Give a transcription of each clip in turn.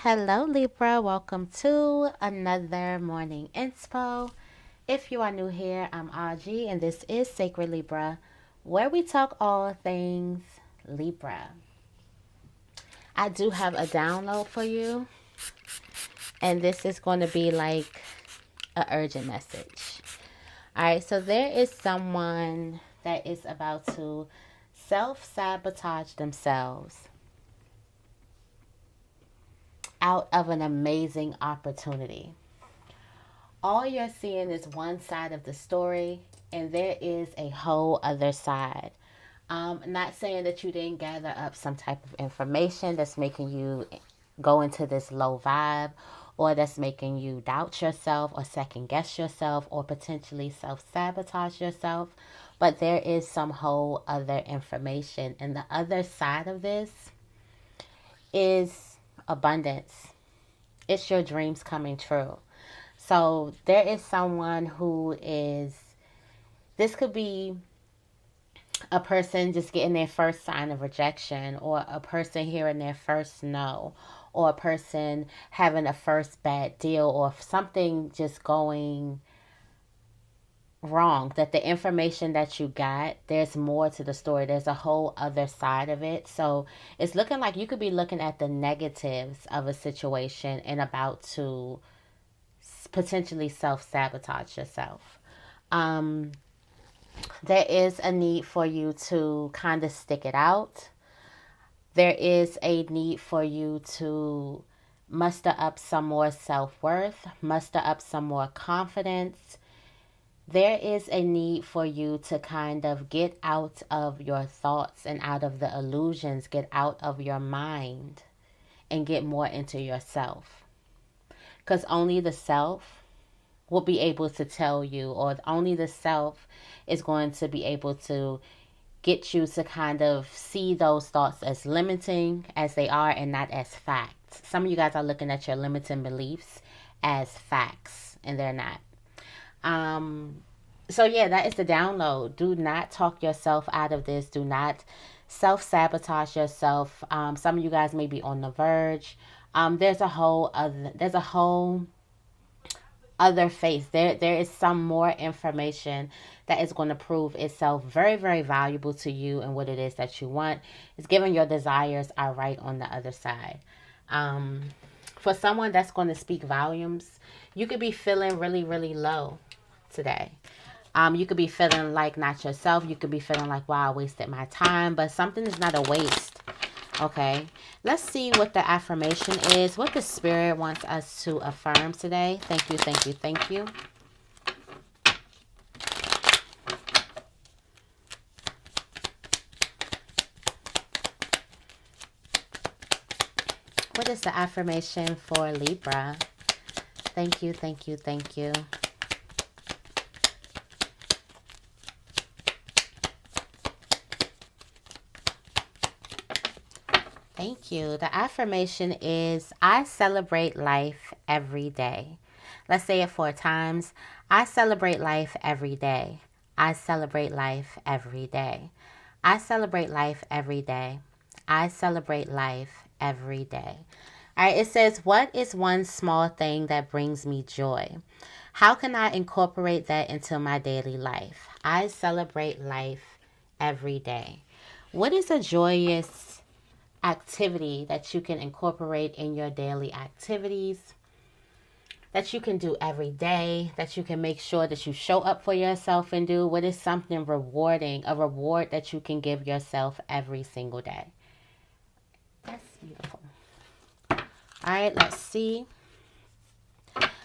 Hello Libra, welcome to another morning inspo. If you are new here, I'm Auji and this is Sacred Libra, where we talk all things Libra. I do have a download for you, and this is going to be like an urgent message. Alright, so there is someone that is about to self-sabotage themselves out of an amazing opportunity. All you're seeing is one side of the story, and there is a whole other side. Not saying that you didn't gather up some type of information that's making you go into this low vibe, or that's making you doubt yourself or second guess yourself or potentially self sabotage yourself. But there is some whole other information. And the other side of this is abundance. It's your dreams coming true. So there is someone who is, this could be a person just getting their first sign of rejection, or a person hearing their first no, or a person having a first bad deal, or something just going wrong. That the information that you got, there's more to the story. There's a whole other side of it. So it's looking like you could be looking at the negatives of a situation and about to potentially self-sabotage yourself. There is a need for you to kind of stick it out. There is a need for you to muster up some more self-worth, muster up some more confidence. There is a need for you to kind of get out of your thoughts and out of the illusions, get out of your mind and get more into yourself. Because only the self will be able to tell you, or only the self is going to be able to get you to kind of see those thoughts as limiting as they are and not as facts. Some of you guys are looking at your limiting beliefs as facts, and they're not. So yeah, that is the download. Do not talk yourself out of this. Do not self-sabotage yourself. Some of you guys may be on the verge. There's a whole other face. There is some more information that is going to prove itself very, very valuable to you and what it is that you want. It's given your desires are right on the other side. For someone that's going to speak volumes, you could be feeling really, really low today. You could be feeling like not yourself. You could be feeling like, wow, I wasted my time. But something is not a waste. Okay, let's see what the affirmation is, what the spirit wants us to affirm today. Thank you, thank you, thank you. What is the affirmation for Libra? Thank you, thank you, thank you. Thank you. The affirmation is, I celebrate life every day. Let's say it 4 times. I celebrate life every day. I celebrate life every day. I celebrate life every day. I celebrate life every day. All right, it says, what is one small thing that brings me joy? How can I incorporate that into my daily life? I celebrate life every day. What is a joyous activity that you can incorporate in your daily activities, that you can do every day, that you can make sure that you show up for yourself and do? What is something rewarding, a reward that you can give yourself every single day? That's beautiful. All right, let's see.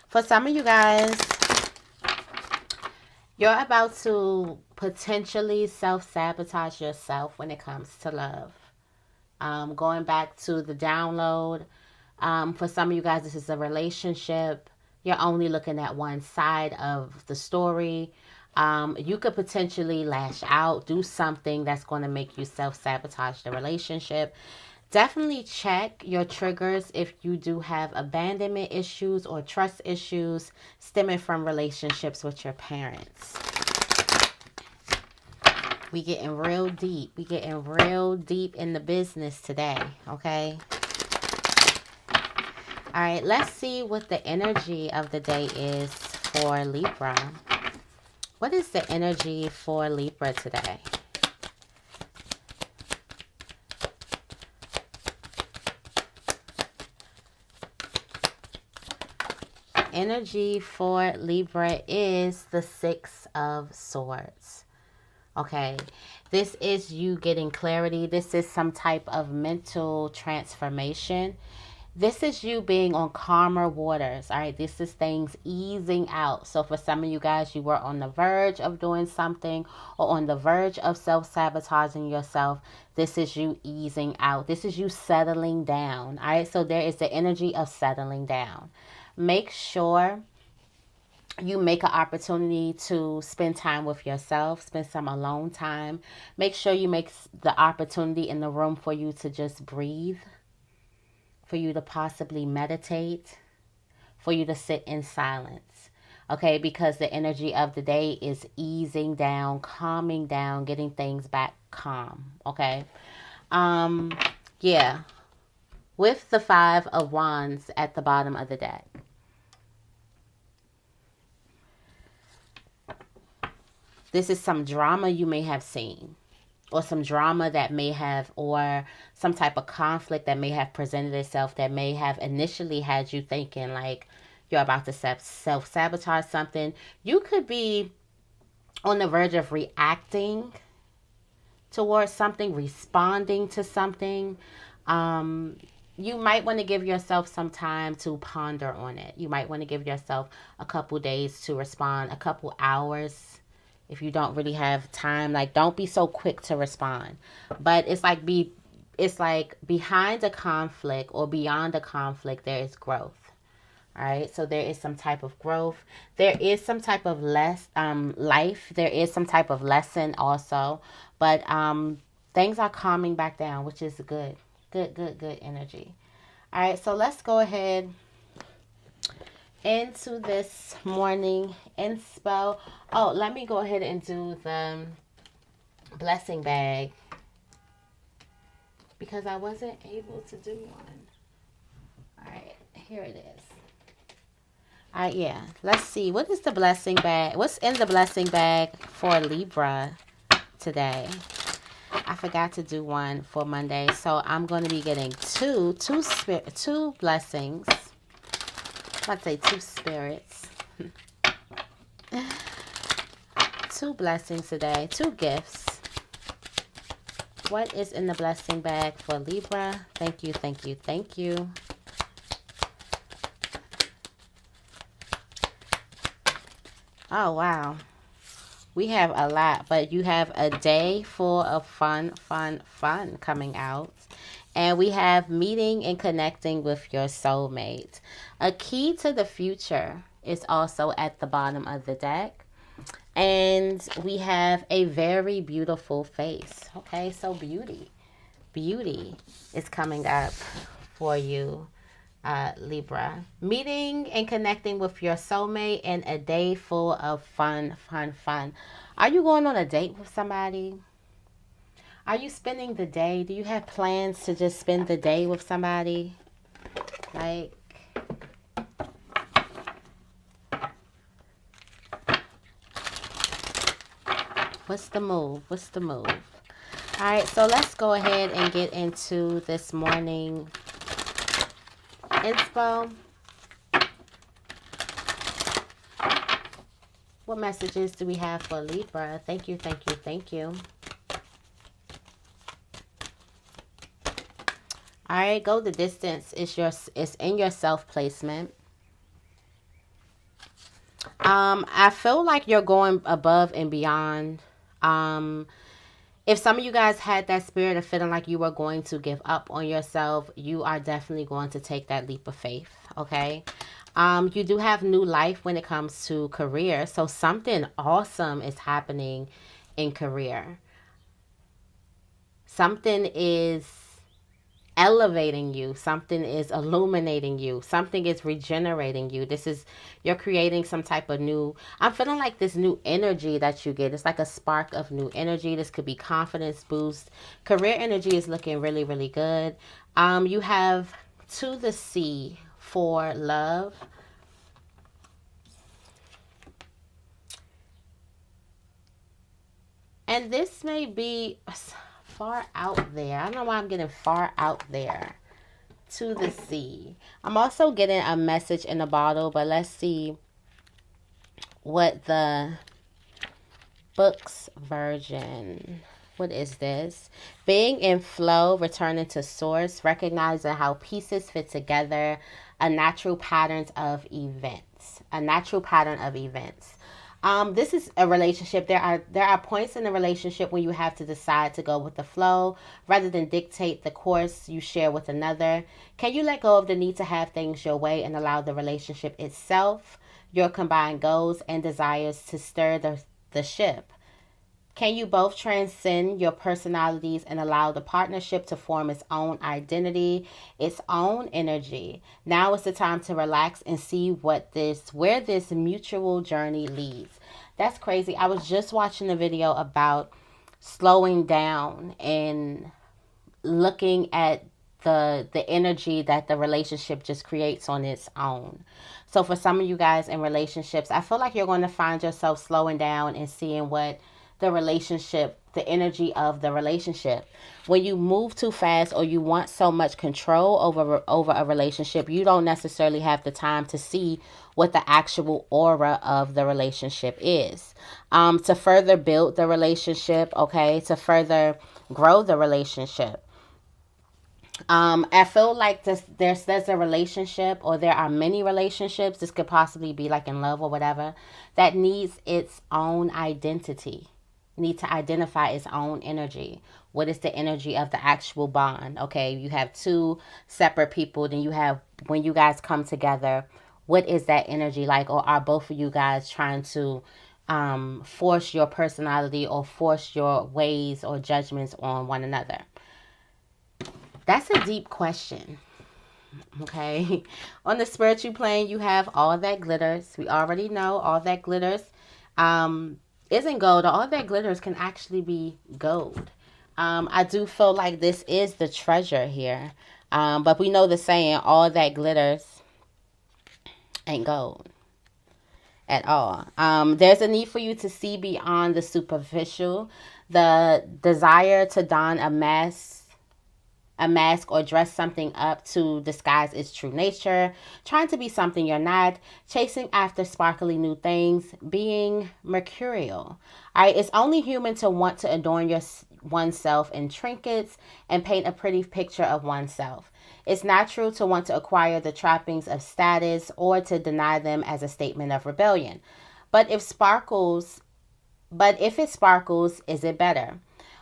For some of you guys, you're about to potentially self-sabotage yourself when it comes to love. Going back to the download, for some of you guys, this is a relationship. You're only looking at one side of the story. You could potentially lash out, do something that's going to make you self-sabotage the relationship. Definitely check your triggers if you do have abandonment issues or trust issues stemming from relationships with your parents. We getting real deep. We getting real deep in the business today, okay? All right, let's see what the energy of the day is for Libra. What is the energy for Libra today? Energy for Libra is the Six of Swords. Okay, this is you getting clarity. This is some type of mental transformation. This is you being on calmer waters. All right, this is things easing out. So for some of you guys, you were on the verge of doing something or on the verge of self-sabotaging yourself. This is you easing out. This is you settling down. All right, so there is the energy of settling down. Make sure you make an opportunity to spend time with yourself, spend some alone time. Make sure you make the opportunity in the room for you to just breathe, for you to possibly meditate, for you to sit in silence. Okay, because the energy of the day is easing down, calming down, getting things back calm. Okay. Yeah. With the Five of Wands at the bottom of the deck. This is some drama you may have seen, or some drama that may have, or some type of conflict that may have presented itself that may have initially had you thinking like you're about to self-sabotage something. You could be on the verge of reacting towards something, responding to something. You might want to give yourself some time to ponder on it. You might want to give yourself a couple days to respond, a couple hours. If you don't really have time, like, don't be so quick to respond. But it's like behind a conflict or beyond a conflict, there is growth. All right, so there is some type of growth. There is some type of life. There is some type of lesson also, but things are calming back down, which is good. Good energy. All right, so let's go ahead into this morning inspo. Oh, let me go ahead and do the blessing bag because I wasn't able to do one. All right, here it is. All right, yeah. Let's see. What is the blessing bag? What's in the blessing bag for Libra today? I forgot to do one for Monday, so I'm going to be getting two blessings. Let's say two spirits. Two blessings today. Two gifts. What is in the blessing bag for Libra? Thank you, thank you, thank you. Oh, wow. We have a lot, but you have a day full of fun coming out. And we have meeting and connecting with your soulmate. A key to the future is also at the bottom of the deck. And we have a very beautiful face. Okay, so beauty is coming up for you. Libra. Meeting and connecting with your soulmate and a day full of fun. Are you going on a date with somebody? Are you spending the day? Do you have plans to just spend the day with somebody? Like, what's the move? All right, so let's go ahead and get into this morning inspo. What messages do we have for Libra? Thank you. All right, go the distance. It's in your self placement. I feel like you're going above and beyond. If some of you guys had that spirit of feeling like you were going to give up on yourself, you are definitely going to take that leap of faith, okay? You do have new life when it comes to career, so something awesome is happening in career. Something is elevating you. Something is illuminating you. Something is regenerating you. You're creating some type of new, I'm feeling like this new energy that you get. It's like a spark of new energy. This could be confidence boost. Career energy is looking really good. You have to the sea for love. And this may be far out there. I don't know why I'm getting far out there to the sea. I'm also getting a message in a bottle, but let's see what the book's version. What is this? Being in flow, returning to source, recognizing how pieces fit together, a natural pattern of events. A natural pattern of events. This is a relationship. There are points in the relationship when you have to decide to go with the flow rather than dictate the course you share with another. Can you let go of the need to have things your way and allow the relationship itself, your combined goals and desires to stir the ship? Can you both transcend your personalities and allow the partnership to form its own identity, its own energy? Now is the time to relax and see where this mutual journey leads. That's crazy. I was just watching a video about slowing down and looking at the energy that the relationship just creates on its own. So for some of you guys in relationships, I feel like you're going to find yourself slowing down and seeing what the energy of the relationship. When you move too fast or you want so much control over a relationship, you don't necessarily have the time to see what the actual aura of the relationship is. To further build the relationship, okay, to further grow the relationship. I feel like there's a relationship, or there are many relationships. This could possibly be like in love or whatever, that needs its own identity. Need to identify its own energy. What is the energy of the actual bond? Okay, you have two separate people, then you have, when you guys come together, what is that energy like? Or are both of you guys trying to force your personality or force your ways or judgments on one another? That's a deep question. Okay. On the spiritual plane, you have all that glitters. We already know all that glitters isn't gold. All that glitters can actually be gold. I do feel like this is the treasure here. But we know the saying, all that glitters ain't gold at all. There's a need for you to see beyond the superficial. The desire to don a mask or dress something up to disguise its true nature, trying to be something you're not, chasing after sparkly new things, being mercurial. All right, it's only human to want to adorn oneself in trinkets and paint a pretty picture of oneself. It's natural to want to acquire the trappings of status or to deny them as a statement of rebellion. But if if it sparkles, is it better?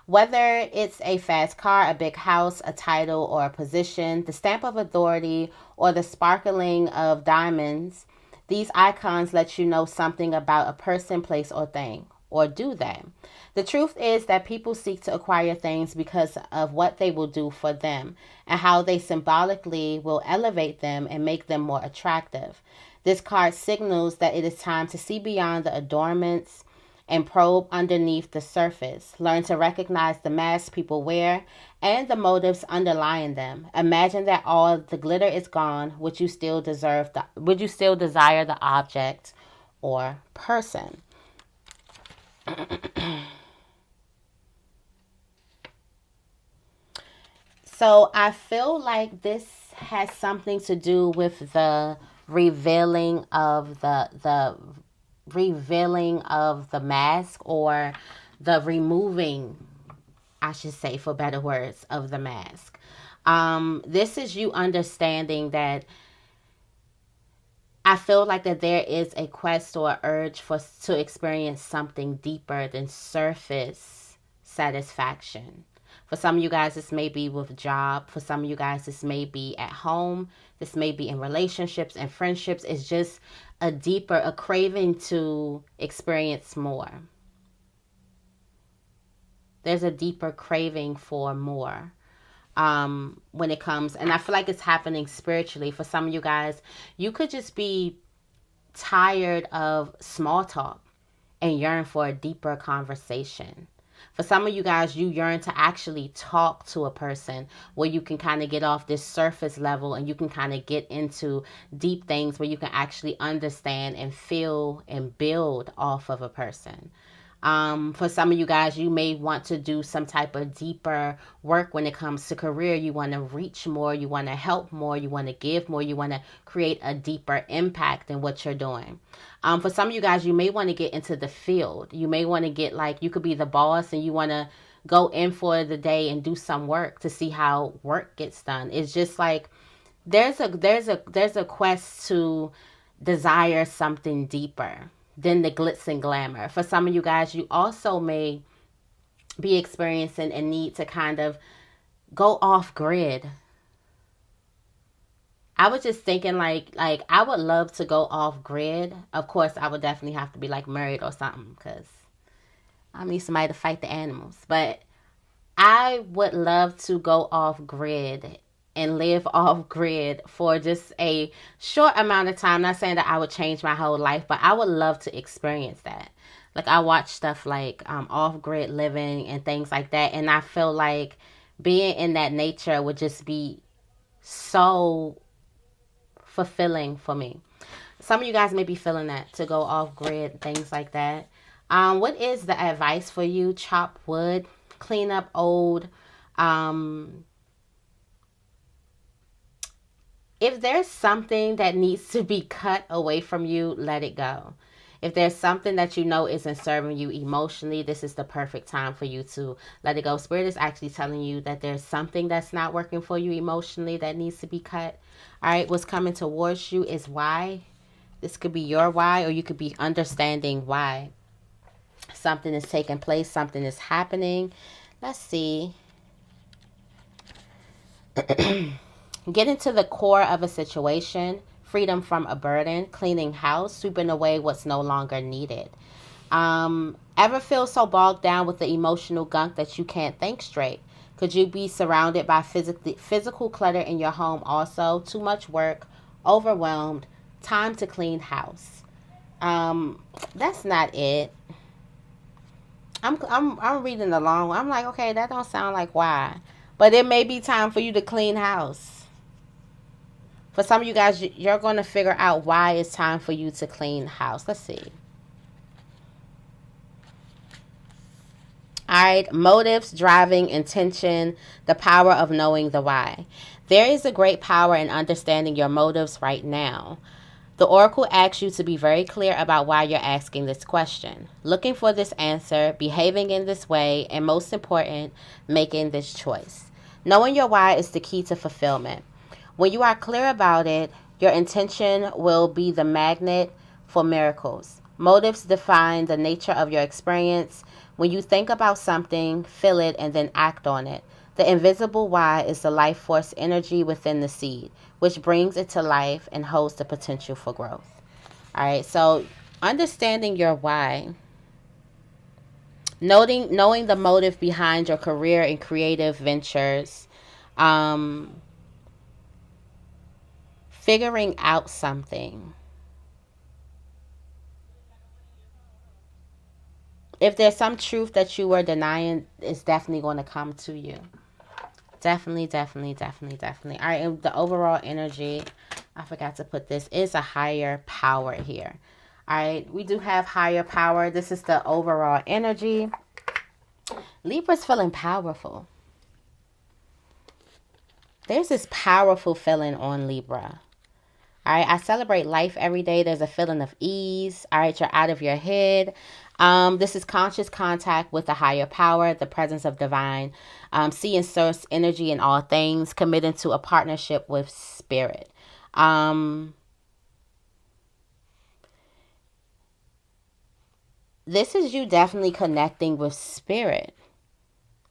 Whether it's a fast car, a big house, a title, or a position, the stamp of authority, or the sparkling of diamonds, these icons let you know something about a person, place, or thing. Or do they? The truth is that people seek to acquire things because of what they will do for them and how they symbolically will elevate them and make them more attractive. This card signals that it is time to see beyond the adornments and probe underneath the surface. Learn to recognize the masks people wear and the motives underlying them. Imagine that all the glitter is gone. Would you still desire the object or person? So I feel like this has something to do with the revealing of the mask, or the removing, I should say, for better words, of the mask. This is you understanding that I feel like that there is a quest or urge to experience something deeper than surface satisfaction. For some of you guys, this may be with a job. For some of you guys, this may be at home. This may be in relationships and friendships. It's just a craving to experience more. There's a deeper craving for more. When it comes, and I feel like it's happening spiritually. For some of you guys, you could just be tired of small talk and yearn for a deeper conversation. For some of you guys, you yearn to actually talk to a person where you can kind of get off this surface level and you can kind of get into deep things where you can actually understand and feel and build off of a person. For some of you guys, you may want to do some type of deeper work when it comes to career. You want to reach more, you want to help more, you want to give more, you want to create a deeper impact in what you're doing. For some of you guys, you may want to get into the field. You may want to get, like, you could be the boss and you want to go in for the day and do some work to see how work gets done. It's just like there's a quest to desire something deeper than the glitz and glamour. For some of you guys, you also may be experiencing a need to kind of go off grid. I was just thinking like I would love to go off grid. Of course, I would definitely have to be like married or something because I need somebody to fight the animals. But I would love to go off grid and live off grid for just a short amount of time. Not saying that I would change my whole life, but I would love to experience that. Like, I watch stuff like off grid living and things like that, and I feel like being in that nature would just be so fulfilling for me. Some of you guys may be feeling that, to go off grid, things like that. What is the advice for you? Chop wood, clean up old. If there's something that needs to be cut away from you, let it go. If there's something that you know isn't serving you emotionally, this is the perfect time for you to let it go. Spirit is actually telling you that there's something that's not working for you emotionally that needs to be cut. All right, what's coming towards you is why. This could be your why, or you could be understanding why something is taking place, something is happening. Let's see. Get into the core of a situation, freedom from a burden, cleaning house, sweeping away what's no longer needed. Ever feel so bogged down with the emotional gunk that you can't think straight? Could you be surrounded by physical clutter in your home also? Too much work, overwhelmed, time to clean house. That's not it. I'm reading along. I'm like, okay, that don't sound like why. But it may be time for you to clean house. For some of you guys, you're going to figure out why it's time for you to clean house. Let's see. All right, motives, driving, intention, the power of knowing the why. There is a great power in understanding your motives right now. The oracle asks you to be very clear about why you're asking this question, looking for this answer, behaving in this way, and most important, making this choice. Knowing your why is the key to fulfillment. When you are clear about it, your intention will be the magnet for miracles. Motives define the nature of your experience. When you think about something, feel it, and then act on it. The invisible why is the life force energy within the seed, which brings it to life and holds the potential for growth. All right, so understanding your why, knowing the motive behind your career and creative ventures, figuring out something. If there's some truth that you were denying, it's definitely going to come to you. Definitely, definitely, definitely, definitely. All right, and the overall energy, I forgot to put this, is a higher power here. All right, we do have higher power. This is the overall energy. Libra's feeling powerful. There's this powerful feeling on Libra. All right, I celebrate life every day. There's a feeling of ease. All right, you're out of your head. This is conscious contact with the higher power, the presence of divine, seeing source energy in all things, committing to a partnership with spirit. This is you definitely connecting with spirit.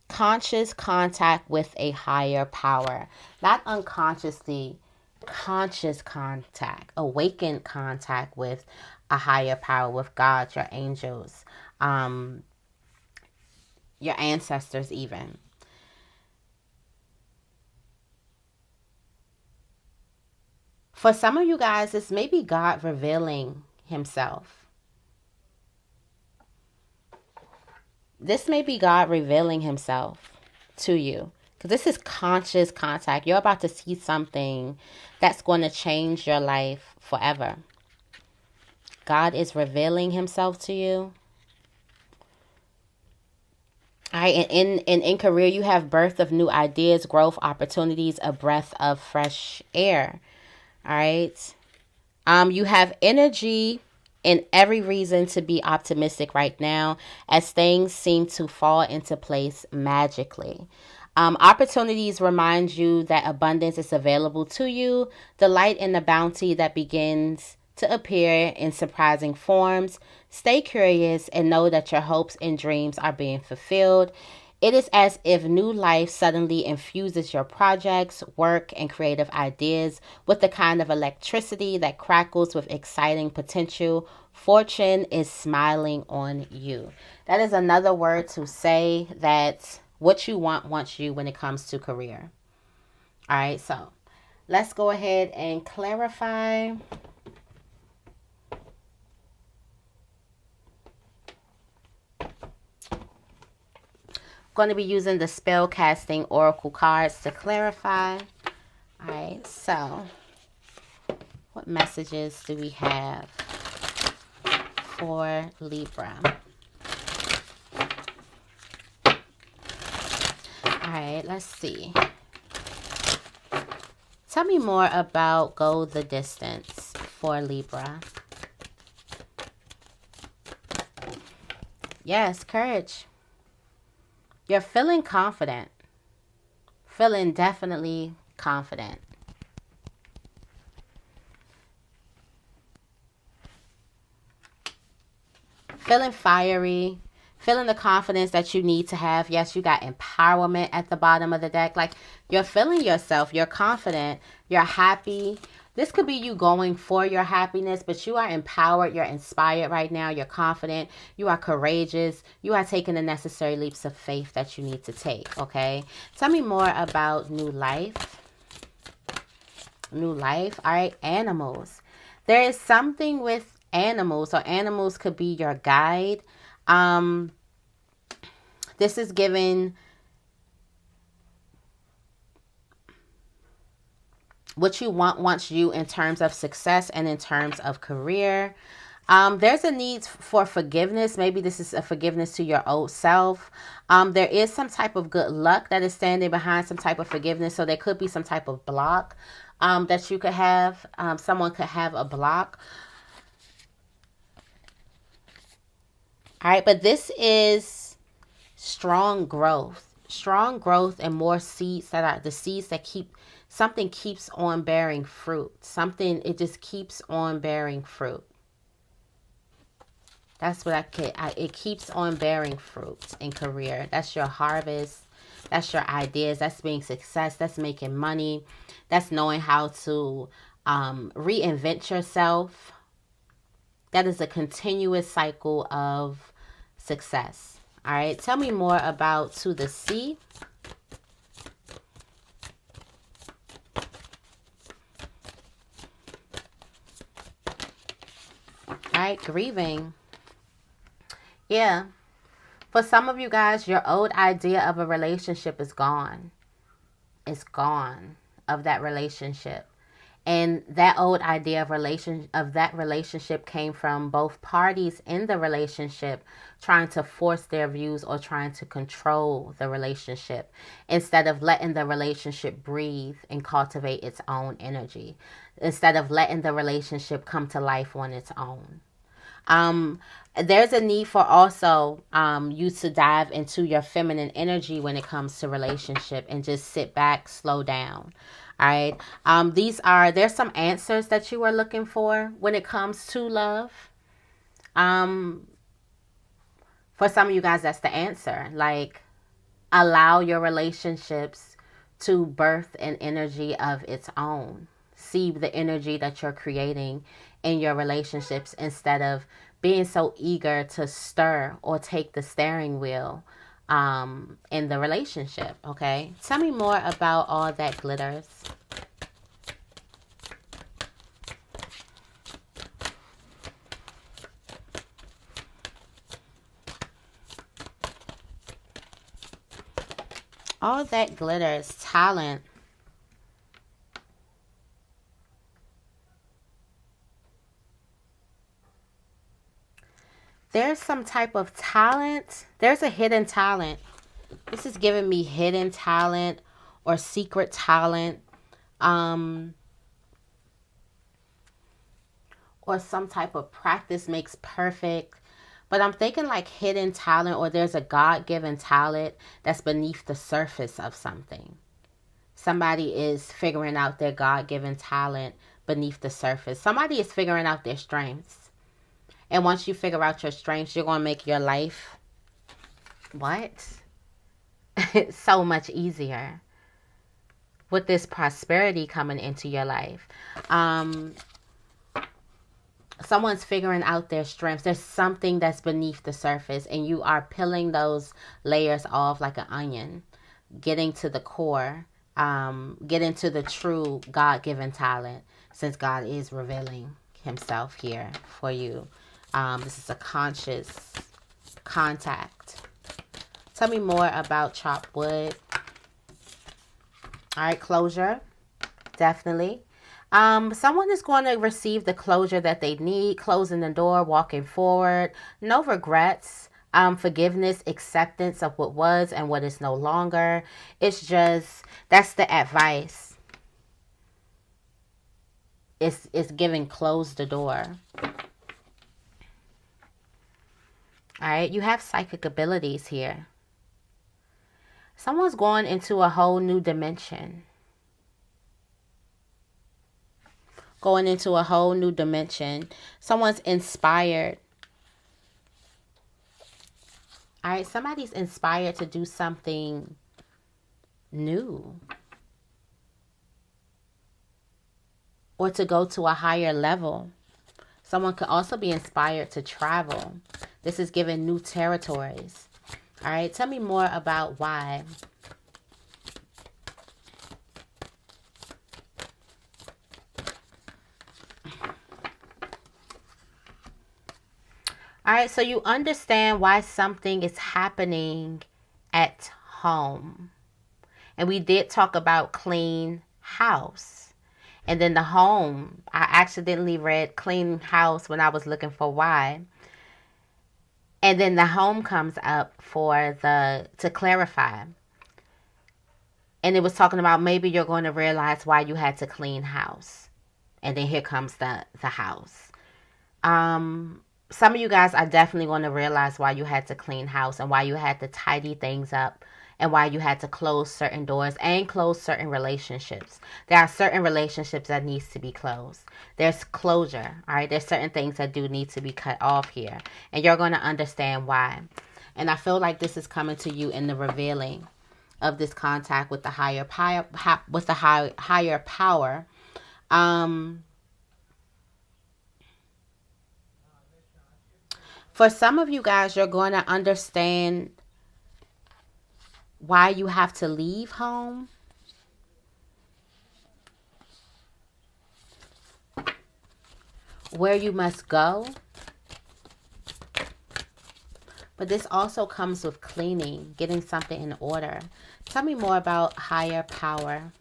Conscious contact with a higher power, not unconsciously. Conscious contact, awakened contact with a higher power, with God, your angels, your ancestors even. For some of you guys, it's maybe God revealing himself. This may be God revealing himself to you. Because this is conscious contact. You're about to see something that's going to change your life forever. God is revealing himself to you. All right, and in career, you have birth of new ideas, growth, opportunities, a breath of fresh air. All right. You have energy and every reason to be optimistic right now as things seem to fall into place magically. Opportunities remind you that abundance is available to you, the light and the bounty that begins to appear in surprising forms. Stay curious and know that your hopes and dreams are being fulfilled. It is as if new life suddenly infuses your projects, work, and creative ideas with the kind of electricity that crackles with exciting potential. Fortune is smiling on you. That is another word to say that what you want wants you when it comes to career. All right, so let's go ahead and clarify. Going to be using the spell casting oracle cards to clarify. All right, so what messages do we have for Libra? All right, let's see. Tell me more about go the distance for Libra. Yes, courage. You're feeling confident. Feeling definitely confident. Feeling fiery. Feeling the confidence that you need to have. Yes, you got empowerment at the bottom of the deck. Like, you're feeling yourself. You're confident. You're happy. This could be you going for your happiness, but you are empowered. You're inspired right now. You're confident. You are courageous. You are taking the necessary leaps of faith that you need to take, okay? Tell me more about new life. New life. All right, animals. There is something with animals, or animals could be your guide. This is given what you want wants you in terms of success and in terms of career. There's a need for forgiveness. Maybe this is a forgiveness to your old self. There is some type of good luck that is standing behind some type of forgiveness. So there could be some type of block that you could have. Someone could have a block. All right, but this is strong growth. Strong growth and more seeds that are the seeds that keep, something keeps on bearing fruit. Something, it just keeps on bearing fruit. That's what it keeps on bearing fruit in career. That's your harvest. That's your ideas. That's being success. That's making money. That's knowing how to reinvent yourself. That is a continuous cycle of success. All right. Tell me more about to the sea. All right. Grieving. Yeah. For some of you guys, your old idea of a relationship is gone. It's gone, of that relationship. And that old idea of that relationship came from both parties in the relationship trying to force their views or trying to control the relationship instead of letting the relationship breathe and cultivate its own energy, instead of letting the relationship come to life on its own. There's a need for also you to dive into your feminine energy when it comes to relationship and just sit back, slow down. All right. There's some answers that you are looking for when it comes to love. For some of you guys, that's the answer. Like, allow your relationships to birth an energy of its own. See the energy that you're creating in your relationships instead of being so eager to stir or take the steering wheel in the relationship, okay? Tell me more about all that glitters. All that glitters. Talent. There's some type of talent. There's a hidden talent. This is giving me hidden talent or secret talent. Or some type of practice makes perfect. But I'm thinking like hidden talent, or there's a God-given talent that's beneath the surface of something. Somebody is figuring out their God-given talent beneath the surface. Somebody is figuring out their strengths. And once you figure out your strengths, you're going to make your life, what? So much easier with this prosperity coming into your life. Someone's figuring out their strengths. There's something that's beneath the surface, and you are peeling those layers off like an onion, getting to the core, getting to the true God-given talent, since God is revealing himself here for you. This is a conscious contact. Tell me more about chopped wood. All right, closure. Definitely. Someone is going to receive the closure that they need, closing the door, walking forward, no regrets, forgiveness, acceptance of what was and what is no longer. It's just, that's the advice. It's giving close the door. All right, you have psychic abilities here. Someone's going into a whole new dimension. Going into a whole new dimension. Someone's inspired. All right, somebody's inspired to do something new. Or to go to a higher level. Someone could also be inspired to travel. This is giving new territories. All right, tell me more about why. All right, so you understand why something is happening at home. And we did talk about clean house. And then the home, I accidentally read clean house when I was looking for why. And then the home comes up to clarify. And it was talking about maybe you're going to realize why you had to clean house. And then here comes the house. Some of you guys are definitely going to realize why you had to clean house and why you had to tidy things up and why you had to close certain doors and close certain relationships. There are certain relationships that needs to be closed. There's closure, all right? There's certain things that do need to be cut off here, and you're going to understand why. And I feel like this is coming to you in the revealing of this contact with the higher power, higher power. For some of you guys, you're going to understand why you have to leave home. Where you must go. But this also comes with cleaning, getting something in order. Tell me more about higher power.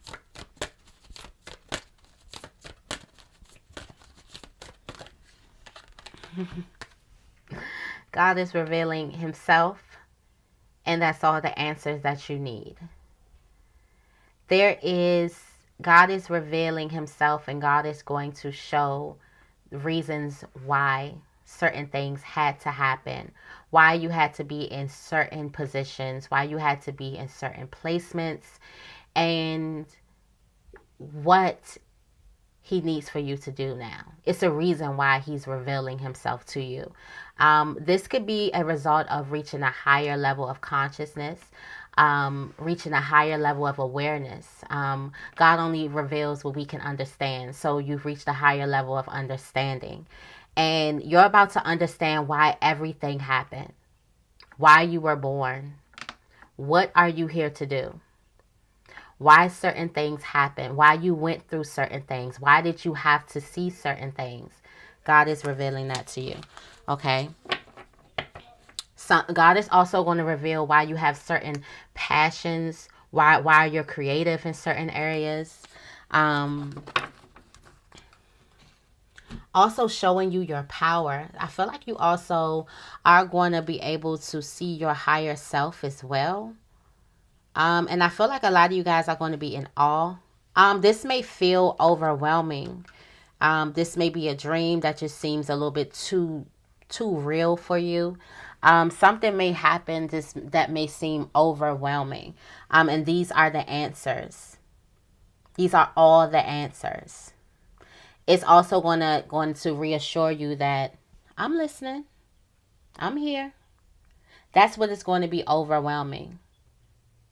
God is revealing himself, and that's all the answers that you need. God is revealing himself, and God is going to show reasons why certain things had to happen, why you had to be in certain positions, why you had to be in certain placements, and what he needs for you to do now. It's a reason why he's revealing himself to you. This could be a result of reaching a higher level of consciousness, reaching a higher level of awareness. God only reveals what we can understand. So you've reached a higher level of understanding. And you're about to understand why everything happened, why you were born. What are you here to do? Why certain things happen, why you went through certain things, why did you have to see certain things. God is revealing that to you, okay? So God is also going to reveal why you have certain passions why you're creative in certain areas. Also showing you your power. I feel like you also are going to be able to see your higher self as well. And I feel like a lot of you guys are going to be in awe. This may feel overwhelming. This may be a dream that just seems a little bit too real for you. Something may happen that may seem overwhelming. And these are the answers. These are all the answers. It's also going to reassure you that I'm listening. I'm here. That's what it's going to be overwhelming.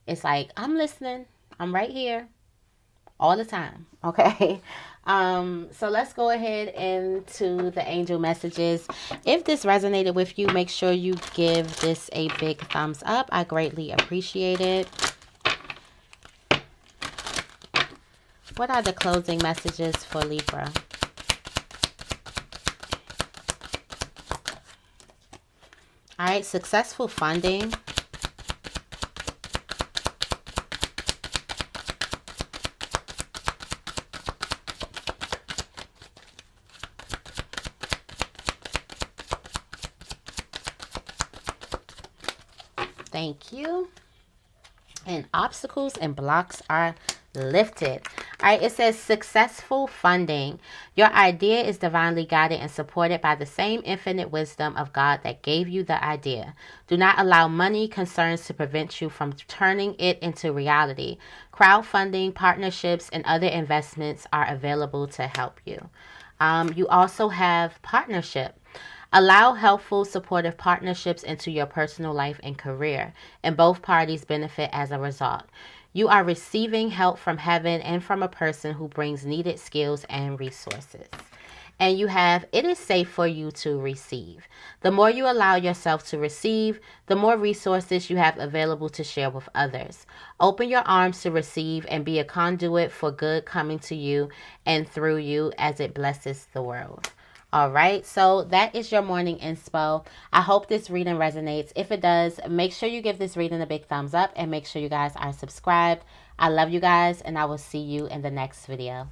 It's like, I'm listening. I'm right here all the time. Okay. So let's go ahead into the angel messages. If this resonated with you, make sure you give this a big thumbs up. I greatly appreciate it. What are the closing messages for Libra? All right, successful funding. Thank you. And obstacles and blocks are lifted. All right, it says successful funding. Your idea is divinely guided and supported by the same infinite wisdom of God that gave you the idea. Do not allow money concerns to prevent you from turning it into reality. Crowdfunding, partnerships, and other investments are available to help you. You also have partnership. Allow helpful, supportive partnerships into your personal life and career, and both parties benefit as a result. You are receiving help from heaven and from a person who brings needed skills and resources. And you have, it is safe for you to receive. The more you allow yourself to receive, the more resources you have available to share with others. Open your arms to receive and be a conduit for good coming to you and through you as it blesses the world. All right, so that is your morning inspo. I hope this reading resonates. If it does, make sure you give this reading a big thumbs up and make sure you guys are subscribed. I love you guys, and I will see you in the next video.